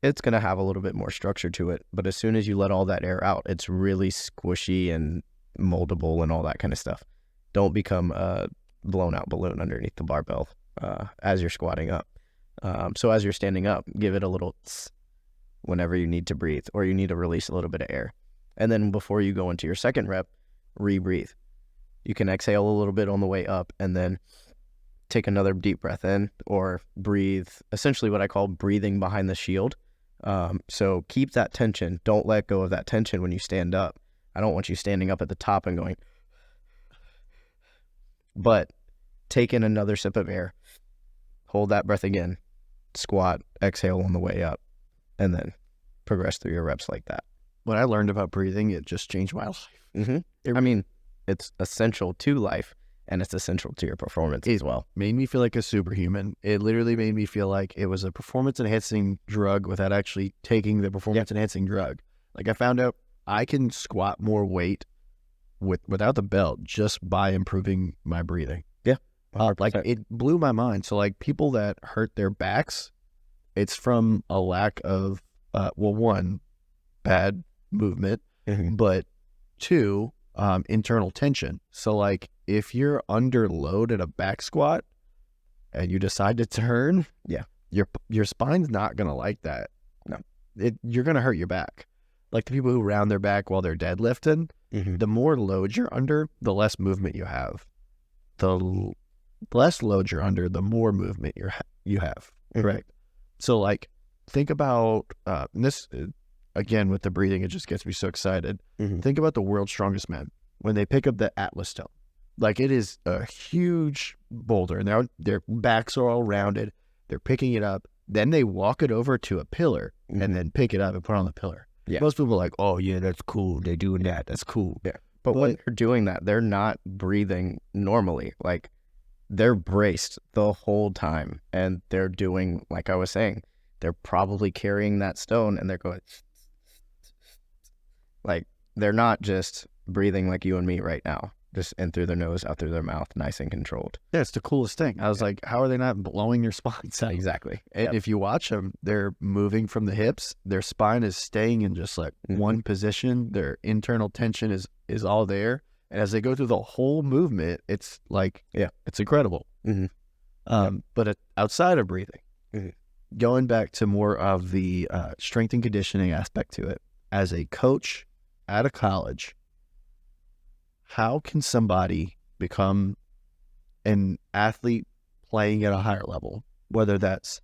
it's going to have a little bit more structure to it. But as soon as you let all that air out, it's really squishy and moldable and all that kind of stuff. Don't become a blown out balloon underneath the barbell as you're squatting up. So as you're standing up, give it a little tss whenever you need to breathe or you need to release a little bit of air. And then before you go into your second rep, rebreathe. You can exhale a little bit on the way up and then take another deep breath in or breathe, essentially what I call breathing behind the shield. So keep that tension. Don't let go of that tension when you stand up. I don't want you standing up at the top and going, but take in another sip of air, hold that breath again, squat, exhale on the way up, and then progress through your reps like that. When I learned about breathing, it just changed my life. I mean, it's essential to life and it's essential to your performance as well. Made me feel like a superhuman. It literally made me feel like it was a performance-enhancing drug without actually taking the performance-enhancing drug. Like I found out I can squat more weight without the belt just by improving my breathing. Yeah. Like it blew my mind. So like people that hurt their backs, it's from a lack of, one, bad movement, but 2, internal tension. So like if you're under load at a back squat and you decide to turn, your spine's not gonna like that. No. You're gonna hurt your back. Like the people who round their back while they're deadlifting, the more load you're under, the less movement you have. The less load you're under, the more movement you have. Correct. So like think about this again with the breathing, it just gets me so excited. Think about the world's strongest men when they pick up the Atlas stone. Like it is a huge boulder and their backs are all rounded. They're picking it up. Then they walk it over to a pillar and then pick it up and put it on the pillar. Yeah. Most people are like, oh yeah, that's cool. They're doing that. That's cool. Yeah. But when they're doing that, they're not breathing normally. Like they're braced the whole time and they're doing, like I was saying, they're probably carrying that stone and they're going like they're not just breathing like you and me right now, just in through their nose, out through their mouth, nice and controlled. Yeah, it's the coolest thing. I was like, how are they not blowing their spines out? Exactly. And if you watch them, they're moving from the hips. Their spine is staying in just like one position. Their internal tension is all there. And as they go through the whole movement, it's like, it's incredible. But outside of breathing, going back to more of the strength and conditioning aspect to it, as a coach at a college, how can somebody become an athlete playing at a higher level, whether that's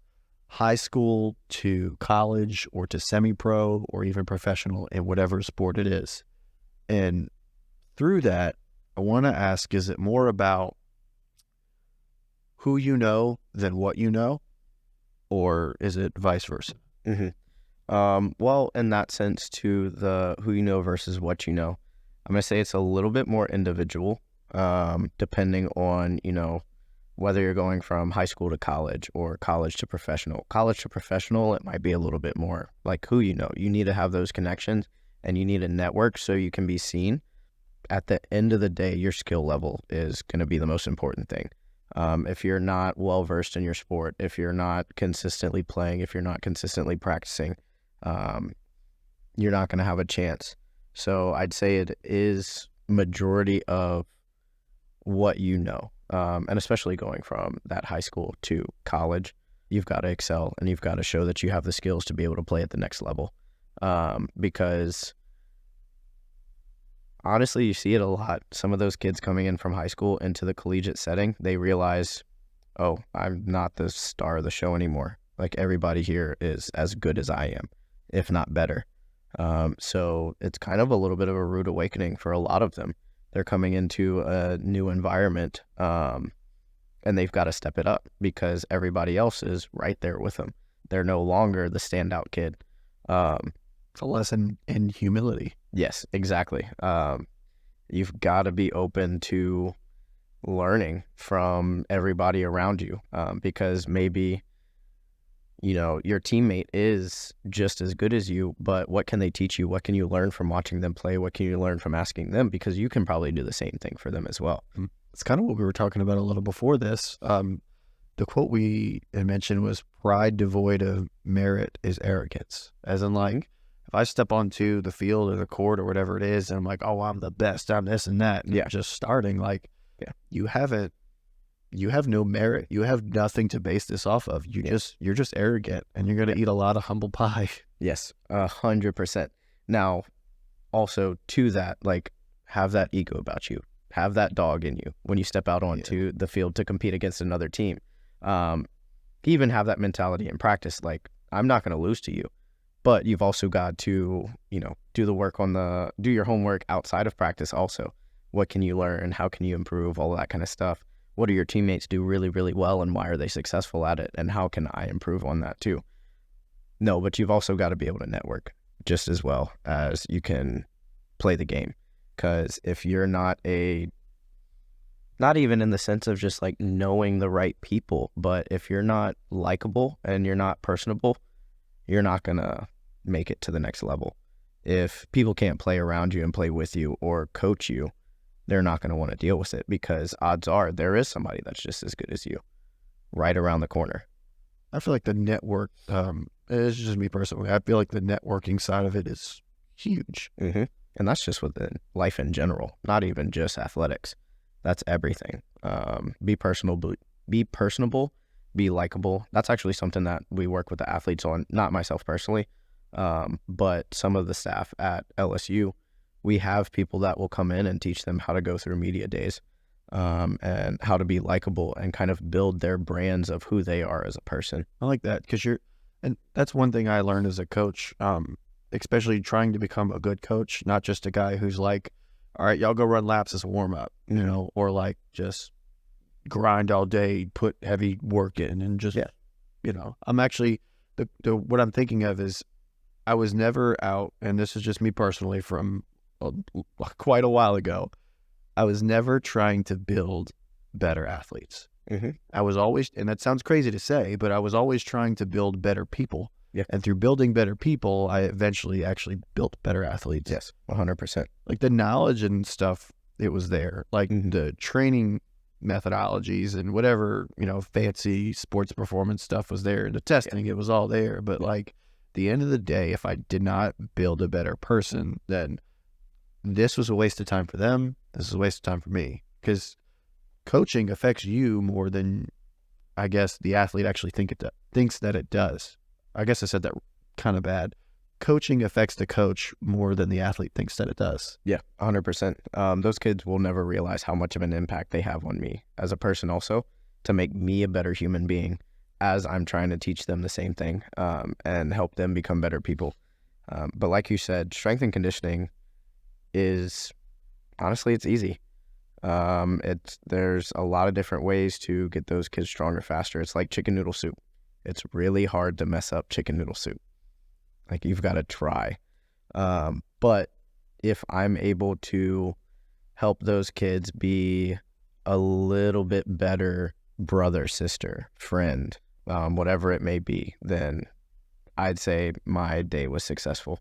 high school to college or to semi-pro or even professional in whatever sport it is? And through that, I want to ask, is it more about who you know than what you know, or is it vice versa? Well, in that sense, to the who you know versus what you know, I'm going to say it's a little bit more individual, depending on, whether you're going from high school to college or college to professional. College to professional, it might be a little bit more like who you know. You need to have those connections and you need a network so you can be seen. At the end of the day, your skill level is going to be the most important thing. If you're not well-versed in your sport, if you're not consistently playing, if you're not consistently practicing, you're not going to have a chance. So I'd say it is majority of what you know, and especially going from that high school to college, you've got to excel and you've got to show that you have the skills to be able to play at the next level. Because honestly, you see it a lot. Some of those kids coming in from high school into the collegiate setting, they realize, oh, I'm not the star of the show anymore. Like everybody here is as good as I am, if not better. So it's kind of a little bit of a rude awakening for a lot of them. They're coming into a new environment, and they've got to step it up because everybody else is right there with them. They're no longer the standout kid. It's a lesson in humility. Yes, exactly. You've got to be open to learning from everybody around you, because maybe, your teammate is just as good as you, but what can they teach you? What can you learn from watching them play? What can you learn from asking them? Because you can probably do the same thing for them as well. It's kind of what we were talking about a little before this. The quote we had mentioned was, pride devoid of merit is arrogance. As in, like, if I step onto the field or the court or whatever it is, and I'm like, oh, I'm the best, I'm this and that, and just starting, like, you have no merit. You have nothing to base this off of. You're just arrogant, and you're going to eat a lot of humble pie. Yes, 100%. Now, also to that, like, have that ego about you. Have that dog in you when you step out onto the field to compete against another team. Even have that mentality in practice, like, I'm not going to lose to you. But you've also got to, do the work do your homework outside of practice also. What can you learn? How can you improve? All of that kind of stuff. What do your teammates do really, really well, and why are they successful at it? And how can I improve on that too? No, but you've also got to be able to network just as well as you can play the game. Because if you're not even in the sense of just like knowing the right people, but if you're not likable and you're not personable, you're not going to make it to the next level. If people can't play around you and play with you or coach you, they're not going to want to deal with it, because odds are there is somebody that's just as good as you right around the corner. I feel like the network, it's just me personally, I feel like the networking side of it is huge. And that's just within life in general, not even just athletics. That's everything. Be personable, be likable. That's actually something that we work with the athletes on, not myself personally, but some of the staff at LSU. We have people that will come in and teach them how to go through media days, and how to be likable and kind of build their brands of who they are as a person. I like that because and that's one thing I learned as a coach, especially trying to become a good coach, not just a guy who's like, all right, y'all go run laps as a warm up, or like just grind all day, put heavy work in, and just, I'm actually, what I'm thinking of is I was never out, and this is just me personally from quite a while ago. I was never trying to build better athletes. Mm-hmm. I was always, and that sounds crazy to say, but I was always trying to build better people. Yeah. And through building better people, I eventually actually built better athletes. Yes, 100%. Like the knowledge and stuff, it was there. Like the training methodologies and whatever, fancy sports performance stuff was there. The testing, it was all there. But like at the end of the day, if I did not build a better person, then this was a waste of time for them. This is a waste of time for me, because coaching affects you more than, I guess, the athlete actually thinks that it does. I guess I said that kind of bad. Coaching affects the coach more than the athlete thinks that it does. Yeah, 100%. Those kids will never realize how much of an impact they have on me as a person also, to make me a better human being as I'm trying to teach them the same thing, and help them become better people. But like you said, strength and conditioning is, honestly, it's easy. There's a lot of different ways to get those kids stronger faster. It's like chicken noodle soup. It's really hard to mess up chicken noodle soup. Like, you've got to try. But if I'm able to help those kids be a little bit better brother, sister, friend, whatever it may be, then I'd say my day was successful.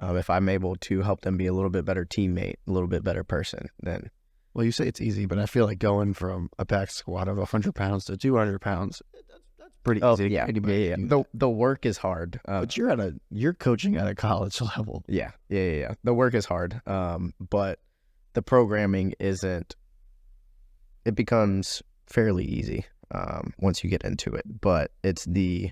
If I'm able to help them be a little bit better teammate, a little bit better person, then... Well, you say it's easy, but I feel like going from a back squat of 100 pounds to 200 pounds, that's pretty easy. Yeah. The work is hard. But you're coaching at a college level. Yeah. The work is hard. But the programming isn't... It becomes fairly easy once you get into it. But it's the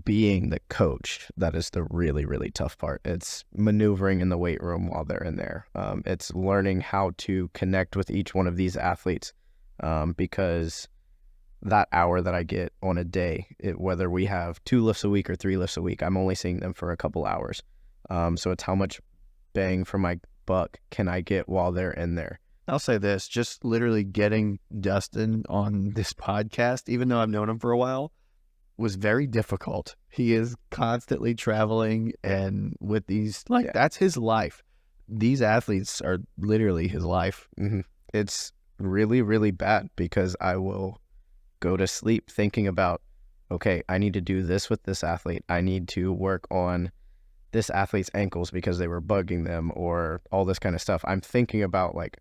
being the coach that is the really, really tough part. It's maneuvering in the weight room while they're in there. It's learning how to connect with each one of these athletes, because that hour that I get on a day, whether we have 2 lifts a week or 3 lifts a week, I'm only seeing them for a couple hours. So it's how much bang for my buck can I get while they're in there. I'll say this, just literally getting Dustin on this podcast, even though I've known him for a while, was very difficult. He is constantly traveling, and with these, that's his life. These athletes are literally his life. Mm-hmm. It's really, really bad, because I will go to sleep thinking about, okay, I need to do this with this athlete. I need to work on this athlete's ankles because they were bugging them, or all this kind of stuff. I'm thinking about like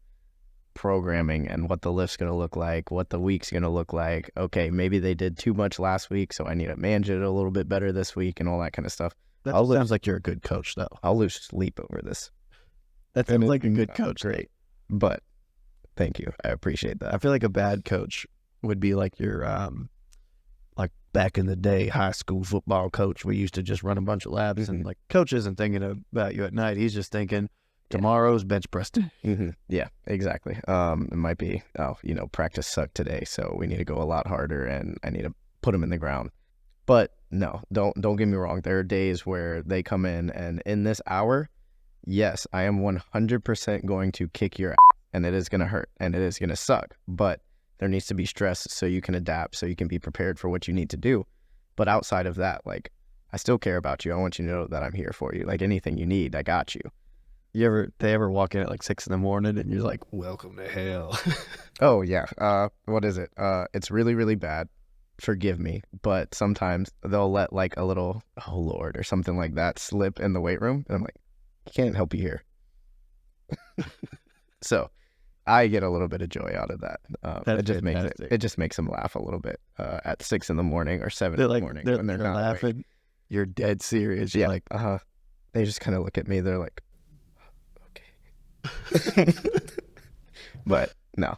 programming and what the lift's going to look like, what the week's going to look like. Okay, maybe they did too much last week, so I need to manage it a little bit better this week, and all that kind of stuff. That sounds like you're a good coach, though. I'll lose sleep over this. That sounds like a good coach. Great. But thank you. I appreciate that. I feel like a bad coach would be like your, like back in the day, high school football coach. We used to just run a bunch of laps, and like, coach isn't thinking about you at night. He's just thinking, tomorrow's bench press day. Mm-hmm. Yeah, exactly. It might be, practice sucked today, so we need to go a lot harder, and I need to put them in the ground. But no, don't get me wrong. There are days where they come in this hour, yes, I am 100% going to kick your ass, and it is going to hurt, and it is going to suck. But there needs to be stress so you can adapt, so you can be prepared for what you need to do. But outside of that, like, I still care about you. I want you to know that I'm here for you. Like, anything you need, I got you. They ever walk in at like 6 a.m. and you're like, welcome to hell? Oh, yeah. What is it? It's really, really bad. Forgive me. But sometimes they'll let like a little, oh Lord, or something like that slip in the weight room. And I'm like, can't help you here. So I get a little bit of joy out of that. It just makes them laugh a little bit at 6 a.m. or 7 in the morning when they're not laughing. You're dead serious. Yeah. Like, They just kind of look at me. They're like, But no,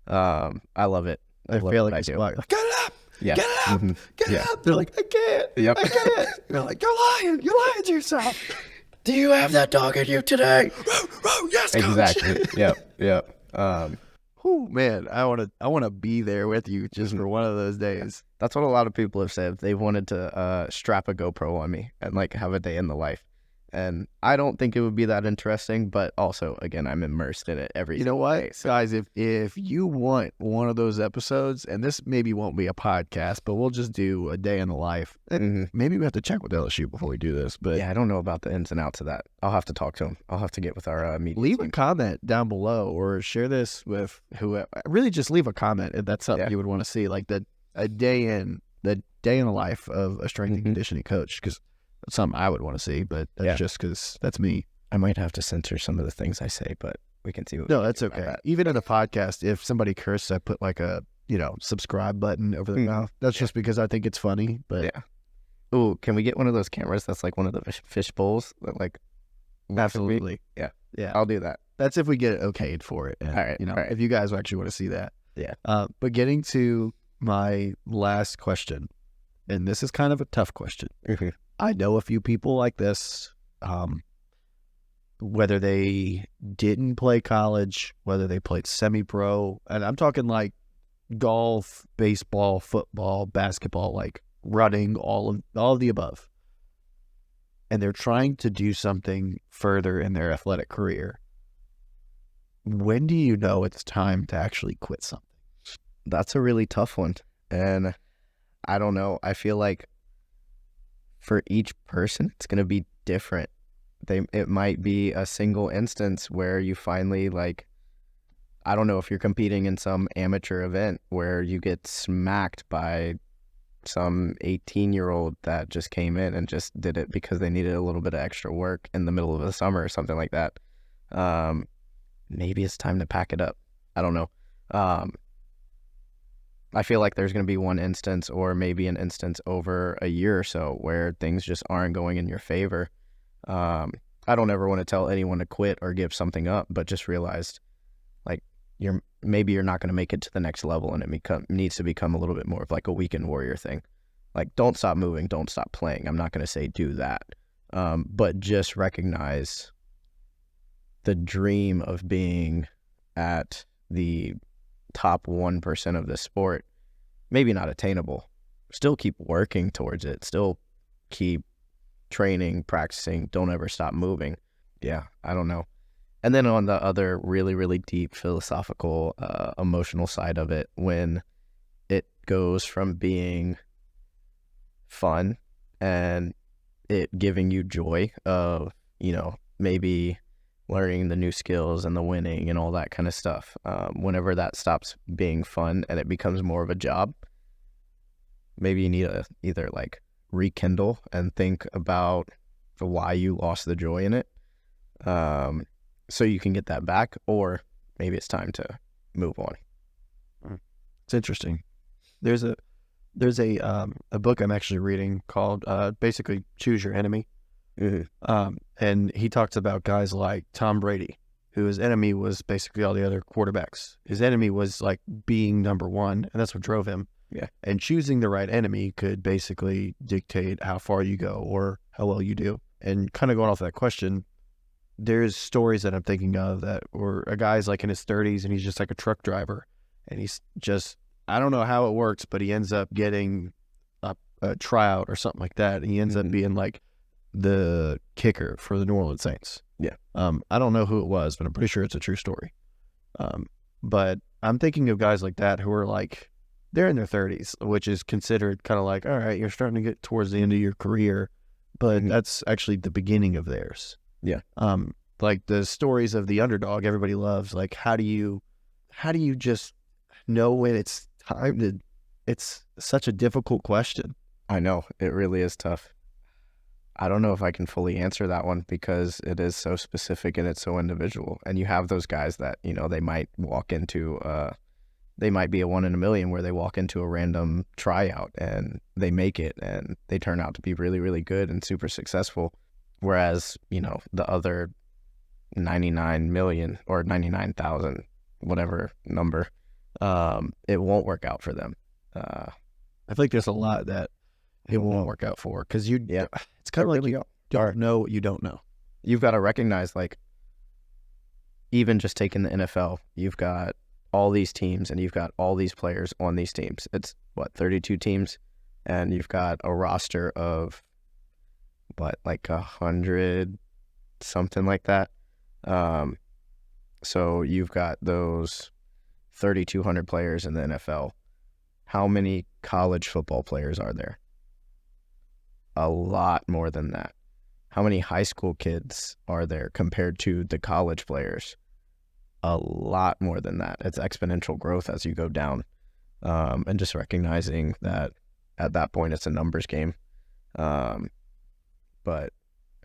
I love it. I love feel what like I a do. spot. Like, get it up! Yeah. Get it up! Mhm. Get it Yeah. up! They're like, I can't. Yep. I can't. They're like, you're lying. You're lying to yourself. Do you have that dog in you today? Yes, coach. Exactly. Yep. Oh man, I want to be there with you just for one of those days. That's what a lot of people have said. They've wanted to strap a GoPro on me and like have a day in the life. And I don't think it would be that interesting, but also, again, I'm immersed in it every You know what, day, so- guys? If you want one of those episodes, and this maybe won't be a podcast, but we'll just do a day in the life. And maybe we have to check with LSU before we do this. But Yeah, I don't know about the ins and outs of that. I'll have to talk to him. I'll have to get with our media leave a team. comment down below or share this with whoever. Really, just leave a comment if that's something Yeah. you would want to see, like a day in the life of a strength and conditioning coach, because that's something I would want to see. But that's just because that's me. I might have to censor some of the things I say, but we can see what we No, can that's do about okay. that. Even in a podcast, if somebody curses, I put like a subscribe button over their mouth. That's just because I think it's funny. But Yeah. Oh, can we get one of those cameras that's like one of the fish bowls that like looks at me? absolutely, Yeah. yeah. I'll do that. That's if we get it okayed for it. And, All right, all right. if you guys actually want to see that. Yeah. But getting to my last question, and this is kind of a tough question. I know a few people like this, whether they didn't play college, whether they played semi-pro, and I'm talking like golf, baseball, football, basketball, like running, all of the above. And they're trying to do something further in their athletic career. When do you know it's time to actually quit something? That's a really tough one. And I don't know. I feel like for each person, it's going to be different. It might be a single instance where you finally like, I don't know, if you're competing in some amateur event where you get smacked by some 18-year-old that just came in and just did it because they needed a little bit of extra work in the middle of the summer or something like that. Maybe it's time to pack it up. I don't know. I feel like there's going to be one instance or maybe an instance over a year or so where things just aren't going in your favor. I don't ever want to tell anyone to quit or give something up, but just realized like maybe you're not going to make it to the next level, and it needs to become a little bit more of like a weekend warrior thing. Like, don't stop moving, don't stop playing. I'm not going to say do that, but just recognize the dream of being at the top 1% of the sport, maybe not attainable. Still keep working towards it. Still keep training, practicing. Don't ever stop moving. Yeah, I don't know. And then on the other really, really deep philosophical, emotional side of it, when it goes from being fun and it giving you joy of, maybe learning the new skills and the winning and all that kind of stuff. Whenever that stops being fun and it becomes more of a job, maybe you need to either like rekindle and think about why you lost the joy in it, so you can get that back, or maybe it's time to move on. It's interesting. There's a book I'm actually reading called basically Choose Your Enemy. And he talks about guys like Tom Brady, who his enemy was basically all the other quarterbacks. His enemy was like being number one, and that's what drove him. Yeah. And choosing the right enemy could basically dictate how far you go or how well you do. And kind of going off that question, there's stories that I'm thinking of that were a guy's like in his 30s and he's just like a truck driver, and he's just, I don't know how it works, but he ends up getting a tryout or something like that. And he ends up being like the kicker for the New Orleans Saints. Yeah. I don't know who it was, but I'm pretty sure it's a true story. But I'm thinking of guys like that who are like, they're in their 30s, which is considered kind of like, all right, you're starting to get towards the end of your career, but that's actually the beginning of theirs. Yeah. Like the stories of the underdog everybody loves, like how do you just know when it's time to, it's such a difficult question. I know, it really is tough. I don't know if I can fully answer that one because it is so specific and it's so individual. And you have those guys that, they might walk into, they might be a 1 in a million where they walk into a random tryout and they make it and they turn out to be really, really good and super successful. Whereas, the other 99 million or 99,000, whatever number, it won't work out for them. I think there's a lot that it won't work out for, because it's kind of like you don't know what you don't know. You've got to recognize, like, even just taking the NFL, you've got all these teams and you've got all these players on these teams. It's 32 teams, and you've got a roster of like 100, something like that. So you've got those 3,200 players in the NFL. How many college football players are there? A lot more than that. How many high school kids are there compared to the college players? A lot more than that. It's exponential growth as you go down. And just recognizing that at that point it's a numbers game. But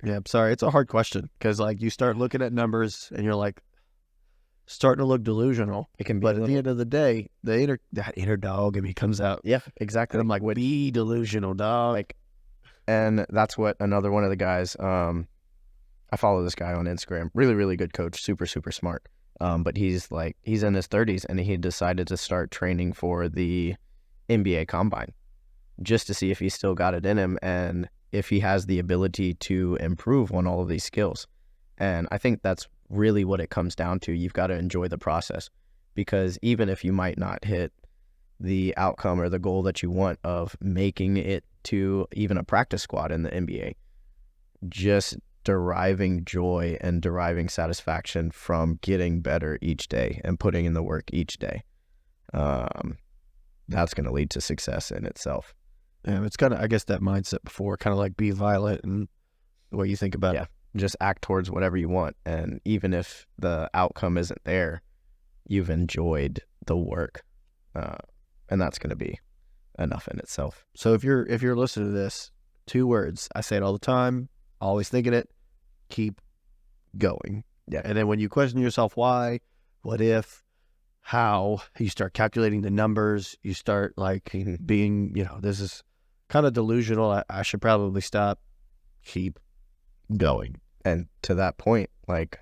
yeah, I'm sorry. It's a hard question, because like you start looking at numbers and you're like starting to look delusional. it can be, But at the end of the day, that inner dog in me comes out. yeah, exactly. And I'm like, be delusional, dog. Like, and that's what another one of the guys, I follow this guy on Instagram, really, really good coach, super, super smart. But he's in his 30s, and he decided to start training for the NBA Combine just to see if he still got it in him and if he has the ability to improve on all of these skills. And I think that's really what it comes down to. You've got to enjoy the process, because even if you might not hit the outcome or the goal that you want of making it to even a practice squad in the NBA, just deriving joy and deriving satisfaction from getting better each day and putting in the work each day, that's going to lead to success in itself. Yeah, it's kind of, I guess, that mindset before, kind of like be violent and the way you think about it. Just act towards whatever you want, and even if the outcome isn't there, you've enjoyed the work, and that's going to be enough in itself. So if you're listening to this, 2 words, I say it all the time, always thinking it: keep going. Yeah. And then when you question yourself, why, what if, how, you start calculating the numbers, you start like being, this is kind of delusional. I should probably stop. Keep going. And to that point, like,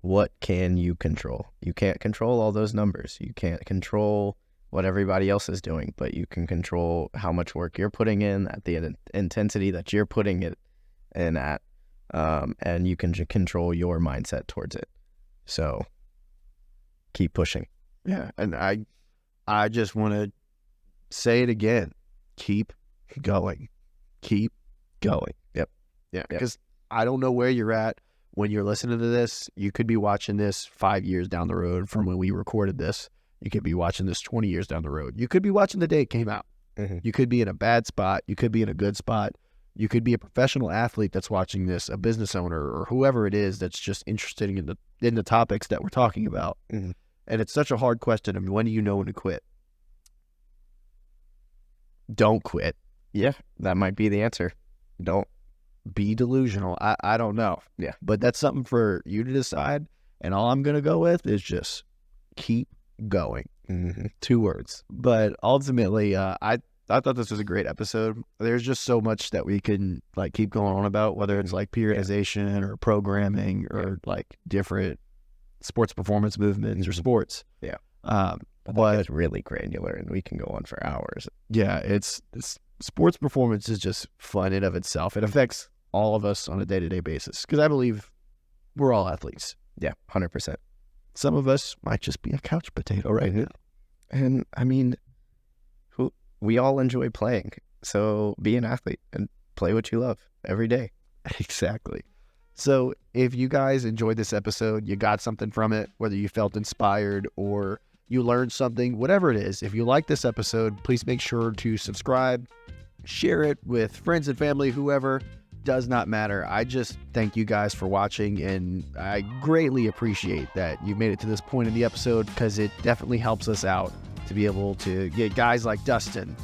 what can you control? You can't control all those numbers. You can't control what everybody else is doing, but you can control how much work you're putting in, at the intensity that you're putting it in at, and you can control your mindset towards it. So keep pushing. Yeah, and I just want to say it again: keep going, keep going. Yep. Yeah, because I don't know where you're at when you're listening to this. You could be watching this 5 years down the road from when we recorded this. You could be watching this 20 years down the road. You could be watching the day it came out. You could be in a bad spot. You could be in a good spot. You could be a professional athlete that's watching this, a business owner, or whoever it is that's just interested in the topics that we're talking about. And it's such a hard question. I mean, when do you know when to quit? Don't quit. Yeah, that might be the answer. Don't be delusional. I don't know. Yeah. But that's something for you to decide. And all I'm going to go with is just keep going. 2 words. But ultimately, I thought this was a great episode. There's just so much that we can like keep going on about, whether it's like periodization or programming or like different sports performance movements or sports. Yeah. But it's really granular, and we can go on for hours. Yeah, it's sports performance is just fun in of itself. It affects all of us on a day-to-day basis, because I believe we're all athletes. Yeah, 100%. Some of us might just be a couch potato right now. And I mean, we all enjoy playing. So be an athlete and play what you love every day. Exactly. So if you guys enjoyed this episode, you got something from it, whether you felt inspired or you learned something, whatever it is, if you like this episode, please make sure to subscribe, share it with friends and family, whoever, does not matter. I just thank you guys for watching, and I greatly appreciate that you made it to this point in the episode, because it definitely helps us out to be able to get guys like Dustin,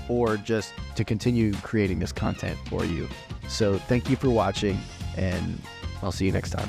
or just to continue creating this content for you. So thank you for watching, and I'll see you next time.